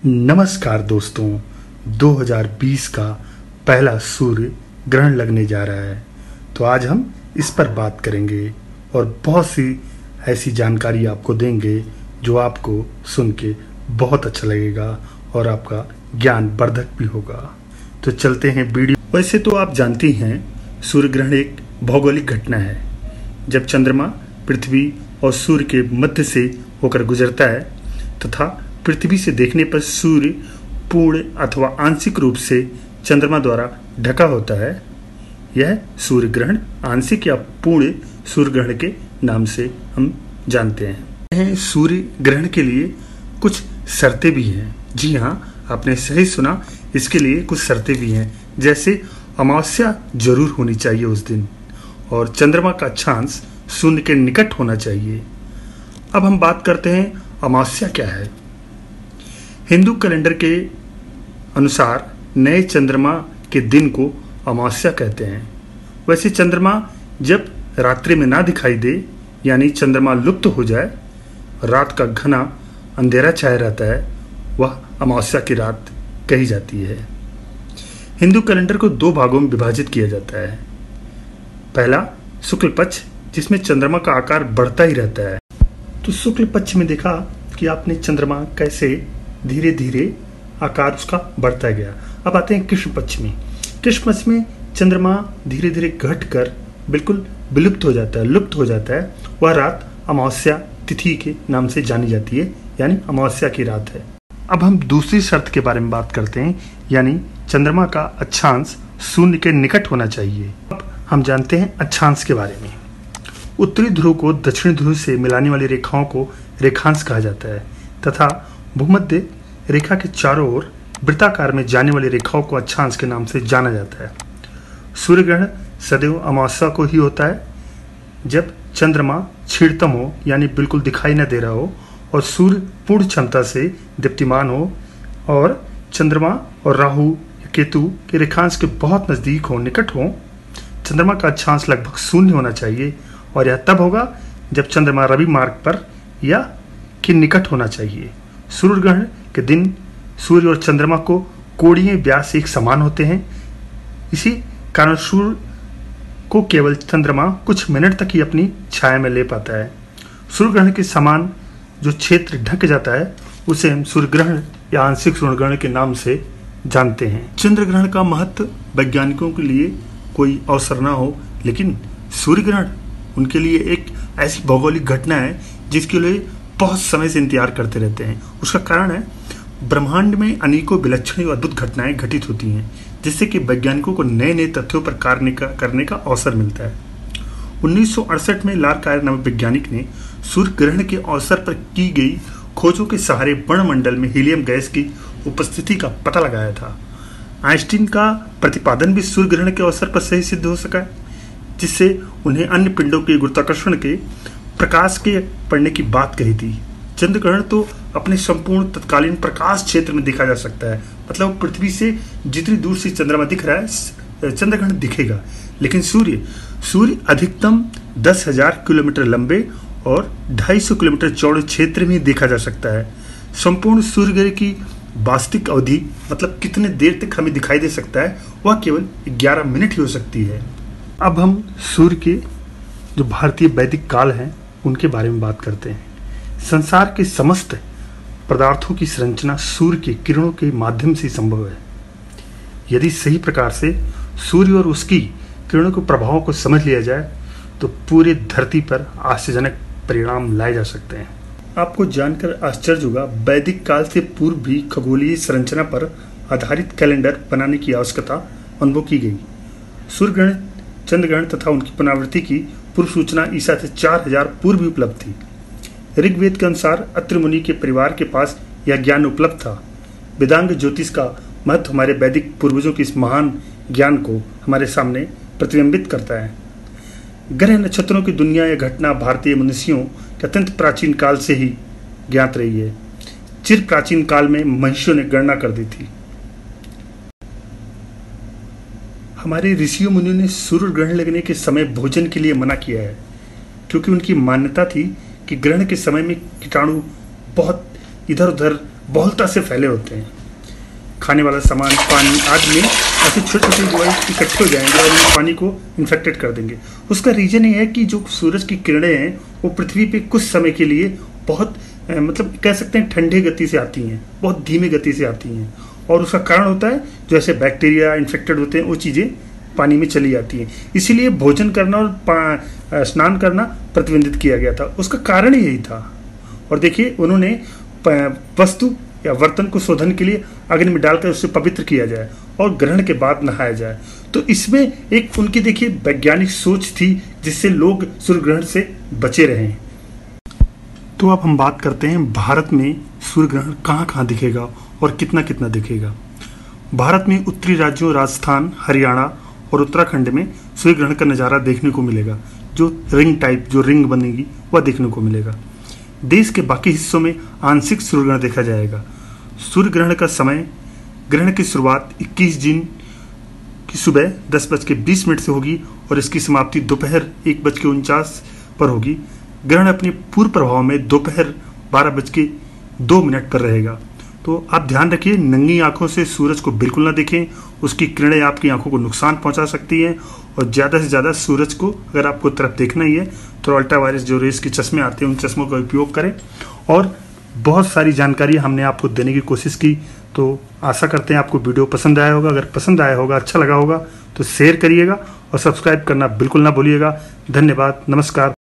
नमस्कार दोस्तों, 2020 का पहला सूर्य ग्रहण लगने जा रहा है। तो आज हम इस पर बात करेंगे और बहुत सी ऐसी जानकारी आपको देंगे जो आपको सुन के बहुत अच्छा लगेगा और आपका ज्ञान वर्धक भी होगा। तो चलते हैं वीडियो। वैसे तो आप जानती हैं सूर्य ग्रहण एक भौगोलिक घटना है। जब चंद्रमा पृथ्वी और सूर्य के मध्य से होकर गुजरता है तथा पृथ्वी से देखने पर सूर्य पूर्ण अथवा आंशिक रूप से चंद्रमा द्वारा ढका होता है, यह सूर्य ग्रहण आंशिक या पूर्ण सूर्य ग्रहण के नाम से हम जानते हैं। सूर्य ग्रहण के लिए कुछ शर्तें भी हैं। जी हाँ, आपने सही सुना, इसके लिए कुछ शर्तें भी हैं। जैसे अमावस्या जरूर होनी चाहिए उस दिन और चंद्रमा का अक्षांश शून्य के निकट होना चाहिए। अब हम बात करते हैं अमावस्या क्या है। हिंदू कैलेंडर के अनुसार नए चंद्रमा के दिन को अमावस्या कहते हैं। वैसे चंद्रमा जब रात्रि में ना दिखाई दे, यानी चंद्रमा लुप्त हो जाए, रात का घना अंधेरा छाया रहता है, वह अमावस्या की रात कही जाती है। हिंदू कैलेंडर को दो भागों में विभाजित किया जाता है। पहला शुक्ल पक्ष, जिसमें चंद्रमा का आकार बढ़ता ही रहता है। तो शुक्ल पक्ष में देखा कि आपने चंद्रमा कैसे धीरे धीरे आकार उसका बढ़ता गया। अब आते हैं कृष्ण पक्ष में। कृष्ण पक्ष में चंद्रमा धीरे धीरे घटकर बिल्कुल विलुप्त हो जाता है, लुप्त हो जाता है। वह रात अमावस्या तिथि के नाम से जानी जाती है, यानी अमावस्या की रात है। अब हम दूसरी शर्त के बारे में बात करते हैं, यानी चंद्रमा का अक्षांश शून्य के निकट होना चाहिए। अब हम जानते हैं अक्षांश के बारे में। उत्तरी ध्रुव को दक्षिणी ध्रुव से मिलाने वाली रेखाओं को रेखांश कहा जाता है तथा भूमध्य रेखा के चारों ओर वृत्ताकार में जाने वाली रेखाओं को अक्षांश के नाम से जाना जाता है। सूर्य ग्रहण सदैव अमावस्या को ही होता है, जब चंद्रमा क्षीणतम हो, यानी बिल्कुल दिखाई न दे रहा हो, और सूर्य पूर्ण क्षमता से दीप्तिमान हो, और चंद्रमा और राहु या केतु के रेखांश के बहुत नजदीक हो, निकट हो। चंद्रमा का अक्षांश लगभग शून्य होना चाहिए और यह तब होगा जब चंद्रमा रवि मार्ग पर या के निकट होना चाहिए। सूर्य ग्रहण के दिन सूर्य और चंद्रमा को कोणीय व्यास एक समान होते हैं। इसी कारण सूर्य को केवल चंद्रमा कुछ मिनट तक ही अपनी छाया में ले पाता है। सूर्य ग्रहण के समान जो क्षेत्र ढक जाता है उसे हम सूर्य ग्रहण या आंशिक सूर्य ग्रहण के नाम से जानते हैं। चंद्र ग्रहण का महत्व वैज्ञानिकों के लिए कोई अवसर ना हो, लेकिन सूर्य ग्रहण उनके लिए एक ऐसी भौगोलिक घटना है जिसके लिए बहुत समय से इंतजार करते रहते हैं। उसका कारण है ब्रह्मांड में अनेकों विलक्षण और अद्भुत घटनाएं घटित होती हैं, जिससे कि वैज्ञानिकों को नए नए तथ्यों पर कार्य करने का अवसर मिलता है। 1968 में लार्कायर नामक वैज्ञानिक ने सूर्य ग्रहण के अवसर पर की गई खोजों के सहारे वर्णमंडल में हीलियम गैस की उपस्थिति का पता लगाया था। आइंस्टीन का प्रतिपादन भी सूर्य ग्रहण के अवसर पर सही सिद्ध हो सका, जिससे उन्हें अन्य पिंडों के गुरुत्वाकर्षण के प्रकाश के पड़ने की बात कही थी। चंद्र ग्रहण तो अपने संपूर्ण तत्कालीन प्रकाश क्षेत्र में देखा जा सकता है, मतलब पृथ्वी से जितनी दूर से चंद्रमा दिख रहा है चंद्र ग्रहण दिखेगा। लेकिन सूर्य अधिकतम 10,000 किलोमीटर लंबे और 250 किलोमीटर चौड़े क्षेत्र में देखा जा सकता है। संपूर्ण सूर्य ग्रहण की वास्तविक अवधि, मतलब कितने देर तक हमें दिखाई दे सकता है, वह केवल 11 मिनट ही हो सकती है। अब हम सूर्य के जो भारतीय वैदिक काल हैं उनके बारे में बात करते हैं। संसार के समस्त पदार्थों की संरचना सूर्य के किरणों के माध्यम से संभव है। यदि सही प्रकार से सूर्य और उसकी किरणों के प्रभावों को समझ लिया जाए तो पूरे धरती पर आश्चर्यजनक परिणाम लाए जा सकते हैं। आपको जानकर आश्चर्य होगा, वैदिक काल से पूर्व भी खगोलीय संरचना पर आधारित कैलेंडर बनाने की आवश्यकता अनुभव की गई। सूर्य ग्रहण, चंद्र ग्रहण तथा उनकी पुनरावृत्ति की पूर्व सूचना ईसा से 4000 पूर्व भी उपलब्ध थी। ऋग्वेद के अनुसार अत्रि मुनि के परिवार के पास यह ज्ञान उपलब्ध था। वेदांग ज्योतिष का महत्व हमारे वैदिक पूर्वजों के इस महान ज्ञान को हमारे सामने प्रतिबिंबित करता है। ग्रह नक्षत्रों की दुनिया या घटना भारतीय मनुष्यों के अत्यंत प्राचीन काल से ही ज्ञात रही है। चिर प्राचीन काल में महिषियों ने गणना कर दी थी। हमारे ऋषियों मुनियों ने सूर्य ग्रहण लगने के समय भोजन के लिए मना किया है, क्योंकि उनकी मान्यता थी कि ग्रहण के समय में कीटाणु बहुत इधर उधर बहुलता से फैले होते हैं। खाने वाला सामान, पानी आदि में ऐसे छोटे छोटे डिवाइस इकट्ठे हो जाएंगे और ये पानी को इन्फेक्टेड कर देंगे। उसका रीजन ये है कि जो सूरज की किरणें हैं वो पृथ्वी पे कुछ समय के लिए बहुत मतलब कह सकते हैं ठंडे गति से आती हैं, बहुत धीमी गति से आती हैं, और उसका कारण होता है जो ऐसे बैक्टीरिया इन्फेक्टेड होते हैं वो चीज़ें पानी में चली जाती हैं। इसीलिए भोजन करना और स्नान करना प्रतिबंधित किया गया था। उसका कारण यही था। और देखिए, उन्होंने वस्तु या बर्तन को शोधन के लिए अग्नि में डालकर उससे पवित्र किया जाए और ग्रहण के बाद नहाया जाए। तो इसमें एक उनकी देखिए वैज्ञानिक सोच थी जिससे लोग सूर्य ग्रहण से बचे रहे। तो अब हम बात करते हैं भारत में सूर्य ग्रहण कहाँ कहाँ दिखेगा और कितना कितना दिखेगा। भारत में उत्तरी राज्यों राजस्थान, हरियाणा और उत्तराखंड में सूर्य ग्रहण का नज़ारा देखने को मिलेगा। जो रिंग टाइप जो रिंग बनेगी वह देखने को मिलेगा। देश के बाकी हिस्सों में आंशिक सूर्य ग्रहण देखा जाएगा। सूर्य ग्रहण का समय, ग्रहण की शुरुआत 21 जून की सुबह 10:20 से होगी और इसकी समाप्ति दोपहर 1:49 पर होगी। ग्रहण अपने पूर्व प्रभाव में दोपहर 12:02 पर रहेगा। तो आप ध्यान रखिए, नंगी आंखों से सूरज को बिल्कुल ना देखें, उसकी किरणें आपकी आंखों को नुकसान पहुंचा सकती हैं। और ज़्यादा से ज़्यादा सूरज को अगर आपको तरफ देखना ही है तो अल्ट्रावायलेट जो रेस के चश्मे आते हैं उन चश्मों का उपयोग करें। और बहुत सारी जानकारी हमने आपको देने की कोशिश की, तो आशा करते हैं आपको वीडियो पसंद आया होगा। अगर पसंद आया होगा, अच्छा लगा होगा तो शेयर करिएगा और सब्सक्राइब करना बिल्कुल ना भूलिएगा। धन्यवाद, नमस्कार।